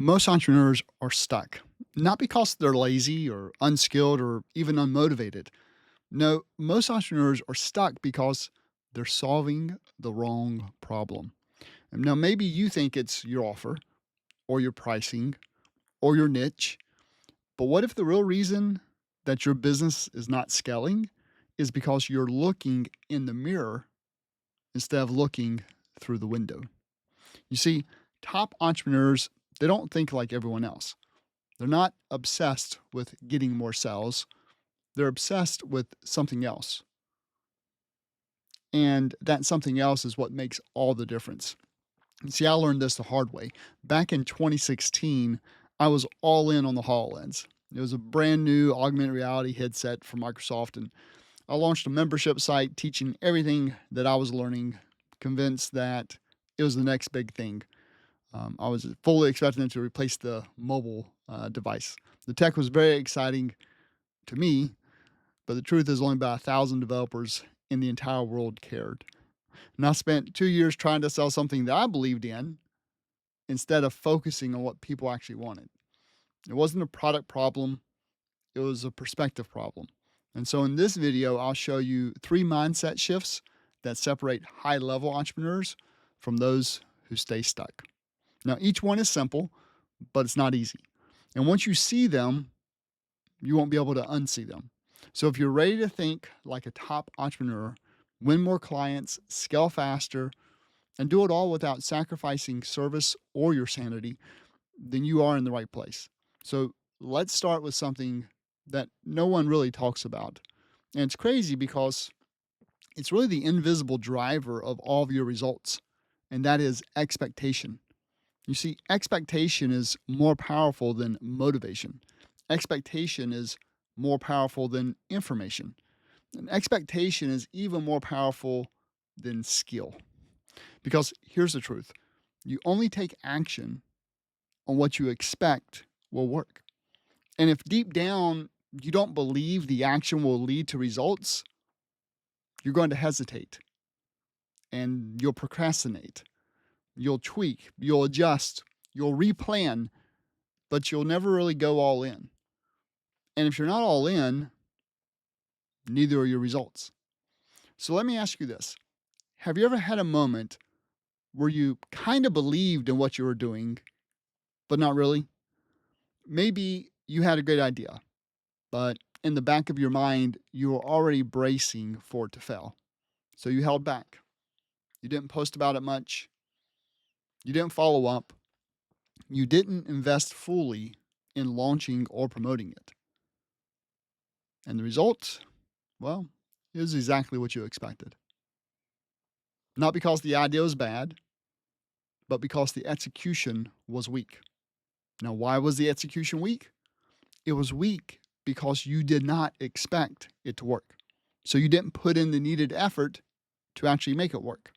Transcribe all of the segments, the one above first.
Most entrepreneurs are stuck, not because they're lazy or unskilled or even unmotivated. No, most entrepreneurs are stuck because they're solving the wrong problem. And now, maybe you think it's your offer or your pricing or your niche, but what if the real reason that your business is not scaling is because you're looking in the mirror instead of looking through the window? You see, top entrepreneurs, they don't think like everyone else. They're not obsessed with getting more sales. They're obsessed with something else. And that something else is what makes all the difference. And see, I learned this the hard way. Back in 2016, I was all in on the HoloLens. It was a brand new augmented reality headset from Microsoft. And I launched a membership site teaching everything that I was learning, convinced that it was the next big thing. I was fully expecting them to replace the mobile device. The tech was very exciting to me, but the truth is only about 1,000 developers in the entire world cared. And I spent 2 years trying to sell something that I believed in instead of focusing on what people actually wanted. It wasn't a product problem, it was a perspective problem. And so in this video, I'll show you 3 mindset shifts that separate high level entrepreneurs from those who stay stuck. Now, each one is simple, but it's not easy. And once you see them, you won't be able to unsee them. So if you're ready to think like a top entrepreneur, win more clients, scale faster, and do it all without sacrificing service or your sanity, then you are in the right place. So let's start with something that no one really talks about. And it's crazy because it's really the invisible driver of all of your results, and that is expectation. You see, expectation is more powerful than motivation. Expectation is more powerful than information. And expectation is even more powerful than skill. Because here's the truth, you only take action on what you expect will work. And if deep down you don't believe the action will lead to results, you're going to hesitate and you'll procrastinate. You'll tweak, you'll adjust, you'll replan, but you'll never really go all in. And if you're not all in, neither are your results. So let me ask you this. Have you ever had a moment where you kind of believed in what you were doing, but not really? Maybe you had a great idea, but in the back of your mind, you were already bracing for it to fail. So you held back. You didn't post about it much. You didn't follow up. You didn't invest fully in launching or promoting it. And the result, well, is exactly what you expected. Not because the idea was bad, but because the execution was weak. Now, why was the execution weak? It was weak because you did not expect it to work. So you didn't put in the needed effort to actually make it work.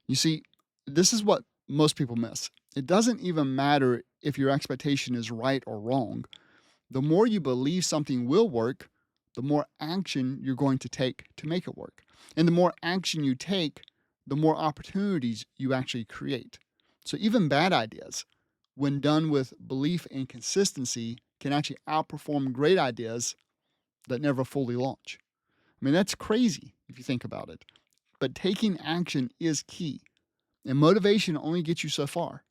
You see, this is what most people miss. It doesn't even matter if your expectation is right or wrong. The more you believe something will work, the more action you're going to take to make it work. And the more action you take, the more opportunities you actually create. So even bad ideas, when done with belief and consistency, can actually outperform great ideas that never fully launch. I mean, that's crazy if you think about it. But taking action is key. And motivation only gets you so far.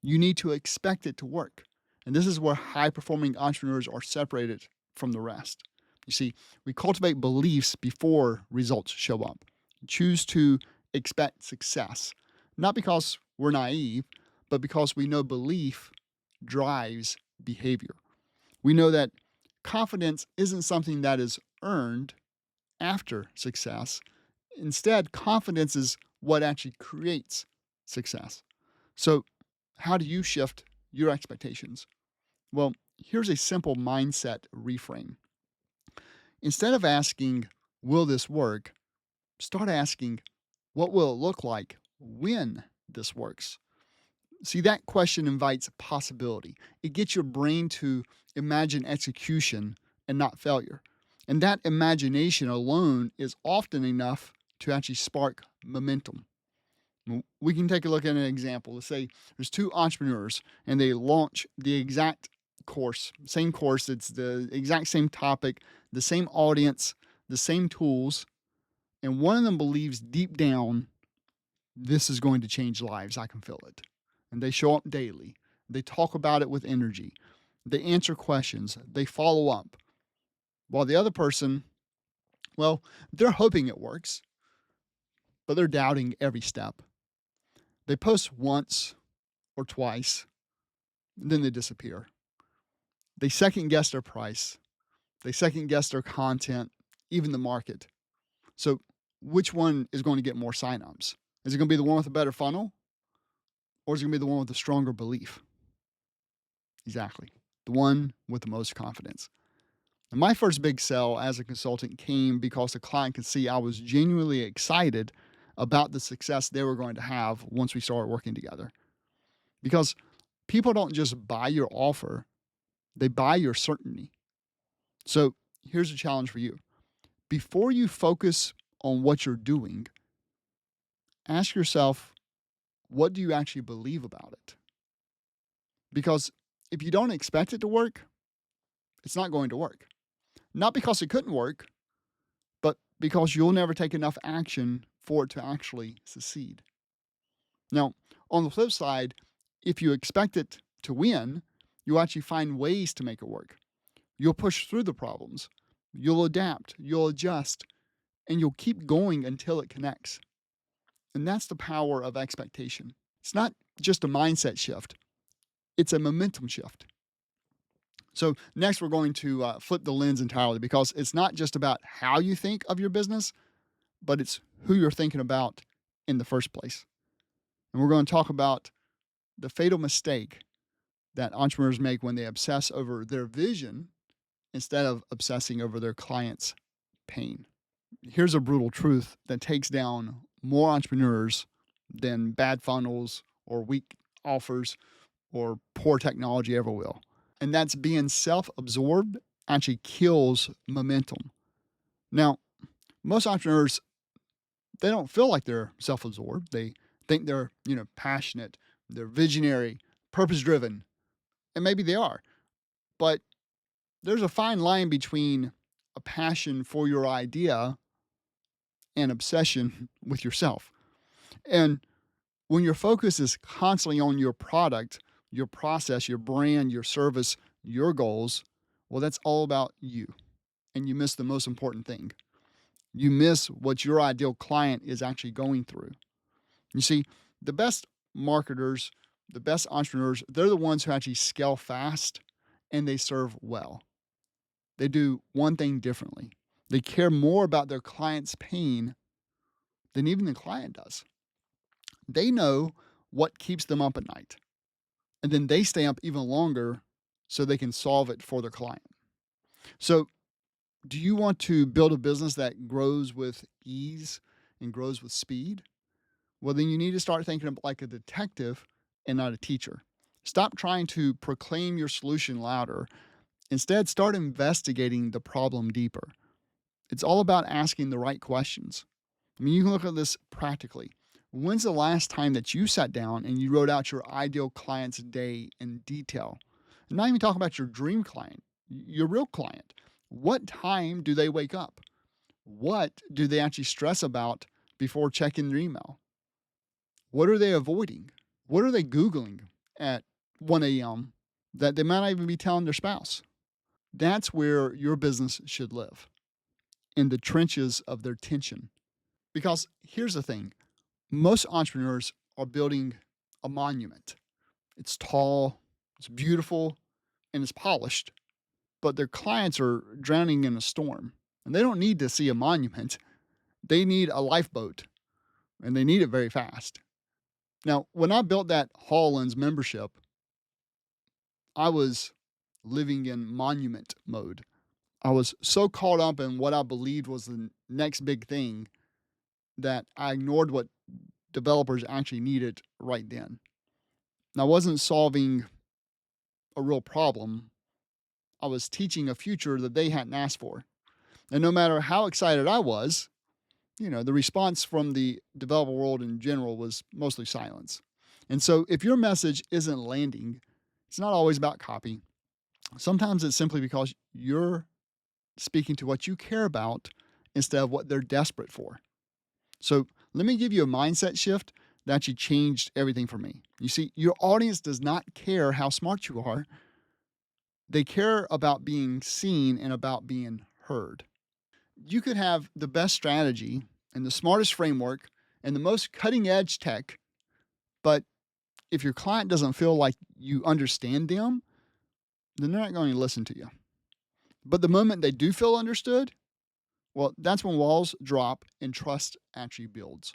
You need to expect it to work. And this is where high performing entrepreneurs are separated from the rest. You see, we cultivate beliefs before results show up. Choose to expect success, not because we're naive, but because we know belief drives behavior. We know that confidence isn't something that is earned after success. Instead, confidence is what actually creates success. So, how do you shift your expectations? Well, here's a simple mindset reframe. Instead of asking, will this work? Start asking, what will it look like when this works? See, that question invites possibility. It gets your brain to imagine execution and not failure. And that imagination alone is often enough to actually spark momentum. We can take a look at an example. Let's say there's two entrepreneurs and they launch the exact course, same course, it's the exact same topic, the same audience, the same tools, and one of them believes deep down this is going to change lives. I can feel it. And they show up daily. They talk about it with energy. They answer questions. They follow up. While the other person, well, they're hoping it works, but they're doubting every step. They post once or twice, then they disappear. They second guess their price. They second guess their content, even the market. So, which one is going to get more signups? Is it going to be the one with a better funnel, or is it going to be the one with the stronger belief? Exactly. The one with the most confidence. And my first big sell as a consultant came because the client could see I was genuinely excited about the success they were going to have once we started working together. Because people don't just buy your offer, they buy your certainty. So here's a challenge for you. Before you focus on what you're doing, ask yourself, what do you actually believe about it? Because if you don't expect it to work, it's not going to work. Not because it couldn't work, but because you'll never take enough action for it to actually succeed. Now, on the flip side, if you expect it to win, you'll actually find ways to make it work. You'll push through the problems, you'll adapt, you'll adjust, and you'll keep going until it connects. And that's the power of expectation. It's not just a mindset shift, it's a momentum shift. So, next, we're going to flip the lens entirely because it's not just about how you think of your business, but it's who you're thinking about in the first place. And we're going to talk about the fatal mistake that entrepreneurs make when they obsess over their vision instead of obsessing over their clients' pain. Here's a brutal truth that takes down more entrepreneurs than bad funnels or weak offers or poor technology ever will. And that's being self absorbed actually kills momentum. Now, most entrepreneurs, they don't feel like they're self absorbed. They think they're, passionate, they're visionary, purpose driven, and maybe they are. But there's a fine line between a passion for your idea and obsession with yourself. And when your focus is constantly on your product, your process, your brand, your service, your goals, well, that's all about you. And you miss the most important thing. You miss what your ideal client is actually going through. You see, the best marketers, the best entrepreneurs, they're the ones who actually scale fast and they serve well. They do one thing differently. They care more about their client's pain than even the client does. They know what keeps them up at night, and then they stay up even longer so they can solve it for their client. So, do you want to build a business that grows with ease and grows with speed? Well, then you need to start thinking of like a detective and not a teacher. Stop trying to proclaim your solution louder. Instead, start investigating the problem deeper. It's all about asking the right questions. I mean, you can look at this practically. When's the last time that you sat down and you wrote out your ideal client's day in detail? And not even talk about your dream client, your real client. What time do they wake up? What do they actually stress about before checking their email? What are they avoiding? What are they Googling at 1 a.m. that they might not even be telling their spouse? That's where your business should live, in the trenches of their tension. Because here's the thing, most entrepreneurs are building a monument. It's tall, it's beautiful, and it's polished, but their clients are drowning in a storm. And they don't need to see a monument, they need a lifeboat, and they need it very fast. Now, when I built that HoloLens membership, I was living in monument mode. I was so caught up in what I believed was the next big thing that I ignored what developers actually needed right then. And I wasn't solving a real problem. I was teaching a future that they hadn't asked for. And no matter how excited I was, The response from the developer world in general was mostly silence. And so if your message isn't landing, it's not always about copy. Sometimes it's simply because you're speaking to what you care about instead of what they're desperate for. So let me give you a mindset shift that actually changed everything for me. You see, your audience does not care how smart you are, they care about being seen and about being heard. You could have the best strategy and the smartest framework and the most cutting edge tech, but if your client doesn't feel like you understand them, then they're not going to listen to you. But the moment they do feel understood, well, that's when walls drop and trust actually builds.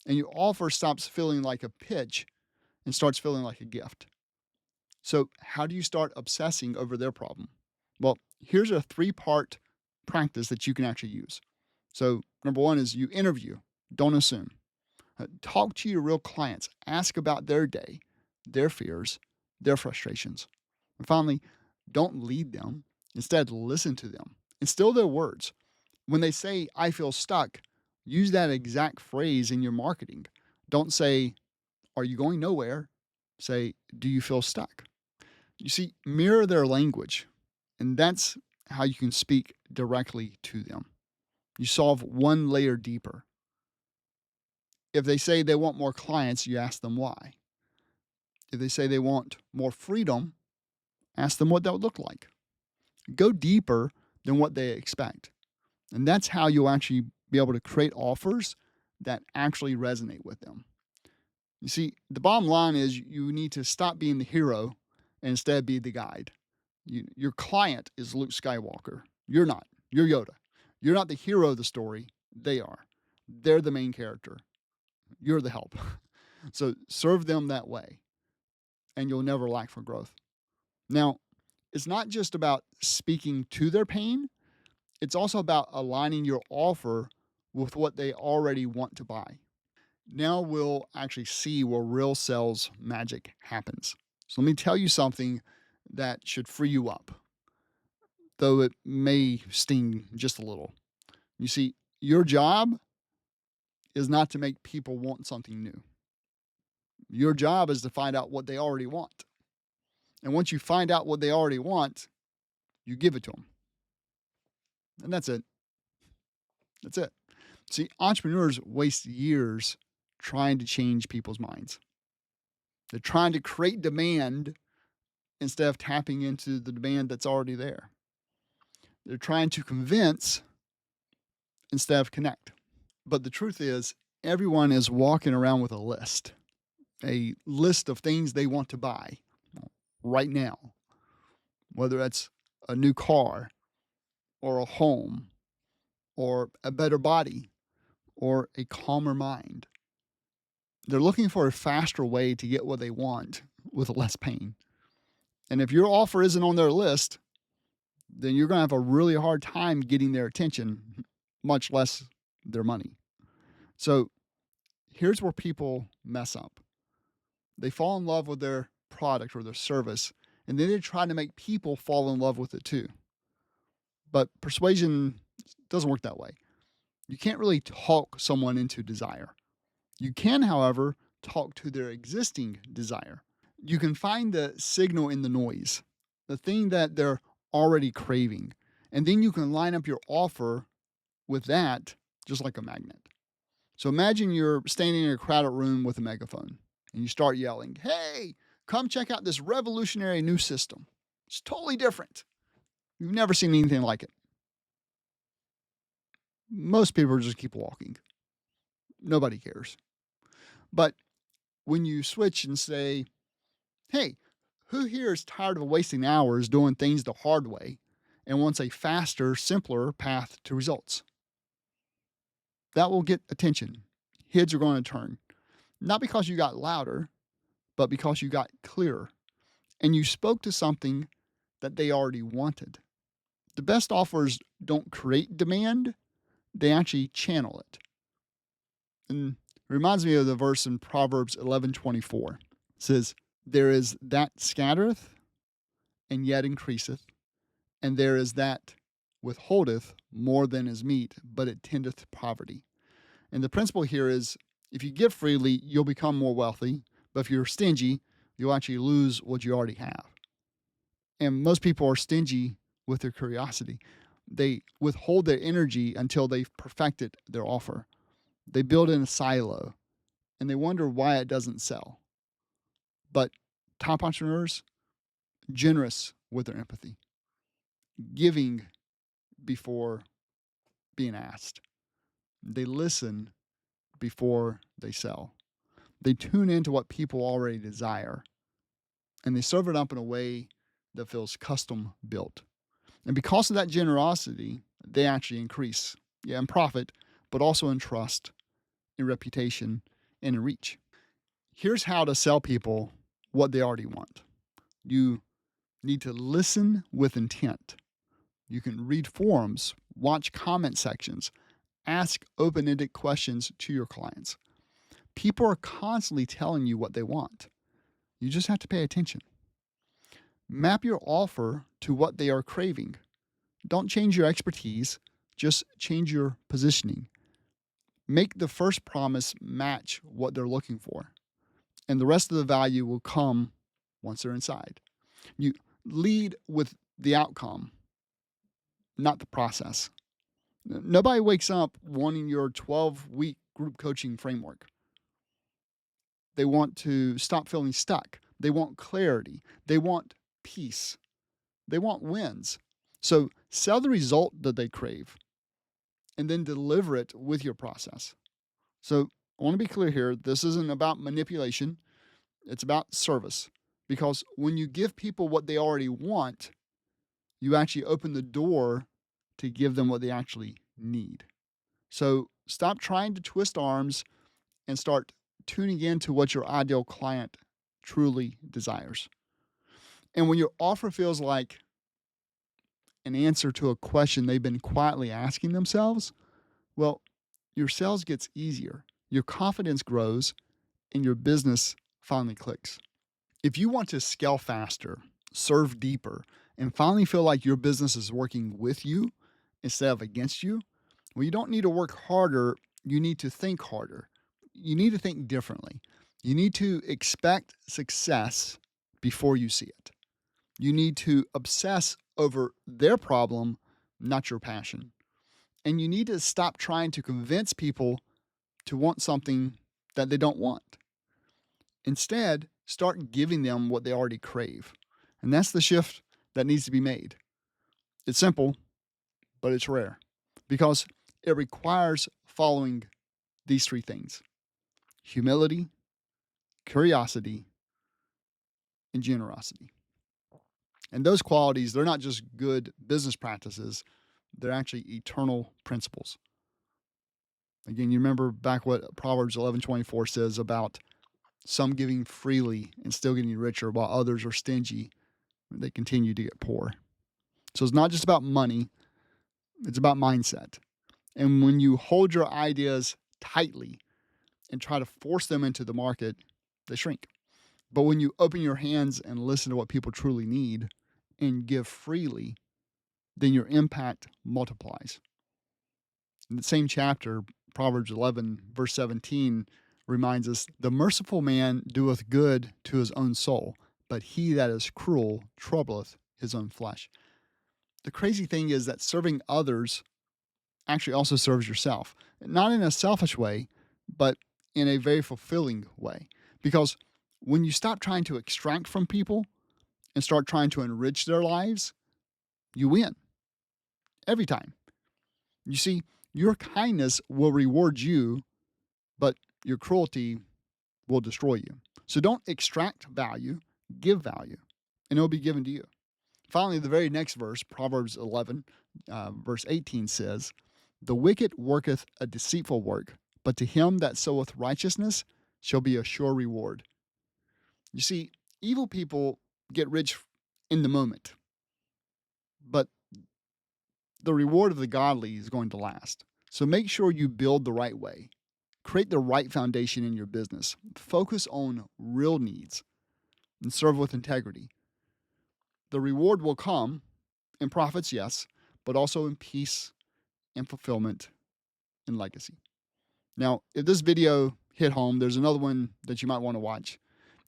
And your offer stops feeling like a pitch and starts feeling like a gift. So, how do you start obsessing over their problem? Well, here's a three-part practice that you can actually use. So, number one is you interview, don't assume. Talk to your real clients, ask about their day, their fears, their frustrations. And finally, don't lead them. Instead, listen to them and still their words. When they say, I feel stuck, use that exact phrase in your marketing. Don't say, are you going nowhere? Say, do you feel stuck? You see, mirror their language, and that's how you can speak directly to them. You solve one layer deeper. If they say they want more clients, you ask them why. If they say they want more freedom, ask them what that would look like. Go deeper than what they expect. And that's how you'll actually be able to create offers that actually resonate with them. You see, the bottom line is you need to stop being the hero and instead be the guide. Your client is Luke Skywalker. You're not. You're Yoda. You're not the hero of the story. They are. They're the main character. You're the help. So serve them that way, and you'll never lack for growth. Now, it's not just about speaking to their pain, it's also about aligning your offer with what they already want to buy. Now we'll actually see where real sales magic happens. So let me tell you something that should free you up, though it may sting just a little. You see, your job is not to make people want something new. Your job is to find out what they already want. And once you find out what they already want, you give it to them. And that's it. That's it. See, entrepreneurs waste years trying to change people's minds. They're trying to create demand instead of tapping into the demand that's already there. They're trying to convince instead of connect. But the truth is, everyone is walking around with a list of things they want to buy right now, whether that's a new car or a home or a better body or a calmer mind. They're looking for a faster way to get what they want with less pain. And if your offer isn't on their list, then you're going to have a really hard time getting their attention, much less their money. So here's where people mess up. They fall in love with their product or their service, and then they try to make people fall in love with it too. But persuasion doesn't work that way. You can't really talk someone into desire. You can, however, talk to their existing desire. You can find the signal in the noise, the thing that they're already craving, and then you can line up your offer with that just like a magnet. So imagine you're standing in a crowded room with a megaphone and you start yelling, "Hey, come check out this revolutionary new system. It's totally different. You've never seen anything like it." Most people just keep walking. Nobody cares. But when you switch and say, "Hey, who here is tired of wasting hours doing things the hard way and wants a faster, simpler path to results?" That will get attention. Heads are going to turn. Not because you got louder, but because you got clearer and you spoke to something that they already wanted. The best offers don't create demand, they actually channel it. And it reminds me of the verse in Proverbs 11:24. It says, "There is that scattereth and yet increaseth, and there is that withholdeth more than is meet, but it tendeth to poverty." And the principle here is if you give freely, you'll become more wealthy. But if you're stingy, you'll actually lose what you already have. And most people are stingy with their curiosity. They withhold their energy until they've perfected their offer. They build in a silo and they wonder why it doesn't sell. But top entrepreneurs, generous with their empathy, giving before being asked. They listen before they sell. They tune into what people already desire and they serve it up in a way that feels custom built. And because of that generosity, they actually increase, in profit, but also in trust, in reputation, and in reach. Here's how to sell people what they already want. You need to listen with intent. You can read forums, watch comment sections, ask open-ended questions to your clients. People are constantly telling you what they want. You just have to pay attention. Map your offer to what they are craving. Don't change your expertise, just change your positioning. Make the first promise match what they're looking for, and the rest of the value will come once they're inside. You lead with the outcome, not the process. Nobody wakes up wanting your 12-week group coaching framework. They want to stop feeling stuck. They want clarity. They want peace. They want wins. So sell the result that they crave and then deliver it with your process. So I want to be clear here. This isn't about manipulation. It's about service. Because when you give people what they already want, you actually open the door to give them what they actually need. So stop trying to twist arms and start tuning into what your ideal client truly desires. And when your offer feels like an answer to a question they've been quietly asking themselves, well, your sales gets easier, your confidence grows, and your business finally clicks. If you want to scale faster, serve deeper, and finally feel like your business is working with you instead of against you, well, you don't need to work harder. You need to think harder. You need to think differently. You need to expect success before you see it. You need to obsess over their problem, not your passion. And you need to stop trying to convince people to want something that they don't want. Instead, start giving them what they already crave. And that's the shift that needs to be made. It's simple, but it's rare because it requires following these three things: humility, curiosity, and generosity. And those qualities, they're not just good business practices, they're actually eternal principles. Again, you remember back what Proverbs 11:24 says about some giving freely and still getting richer while others are stingy. They continue to get poor. So it's not just about money, it's about mindset. And when you hold your ideas tightly and try to force them into the market, they shrink. But when you open your hands and listen to what people truly need and give freely, then your impact multiplies. In the same chapter, Proverbs 11, verse 17, reminds us, "The merciful man doeth good to his own soul, but he that is cruel troubleth his own flesh." The crazy thing is that serving others actually also serves yourself. Not in a selfish way, but in a very fulfilling way. Because when you stop trying to extract from people and start trying to enrich their lives, you win every time. You see, your kindness will reward you, but your cruelty will destroy you. So don't extract value, give value, and it will be given to you. Finally, the very next verse, Proverbs 11, verse 18 says, "The wicked worketh a deceitful work, but to him that soweth righteousness shall be a sure reward." You see, evil people get rich in the moment, but the reward of the godly is going to last. So make sure you build the right way. Create the right foundation in your business. Focus on real needs and serve with integrity. The reward will come in profits, yes, but also in peace and fulfillment and legacy. Now, if this video hit home, there's another one that you might want to watch.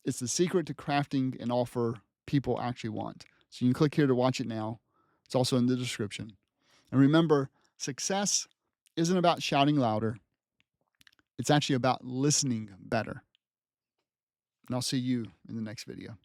It's the secret to crafting an offer people actually want. So you can click here to watch it now. It's also in the description. And remember, success isn't about shouting louder, it's actually about listening better. And I'll see you in the next video.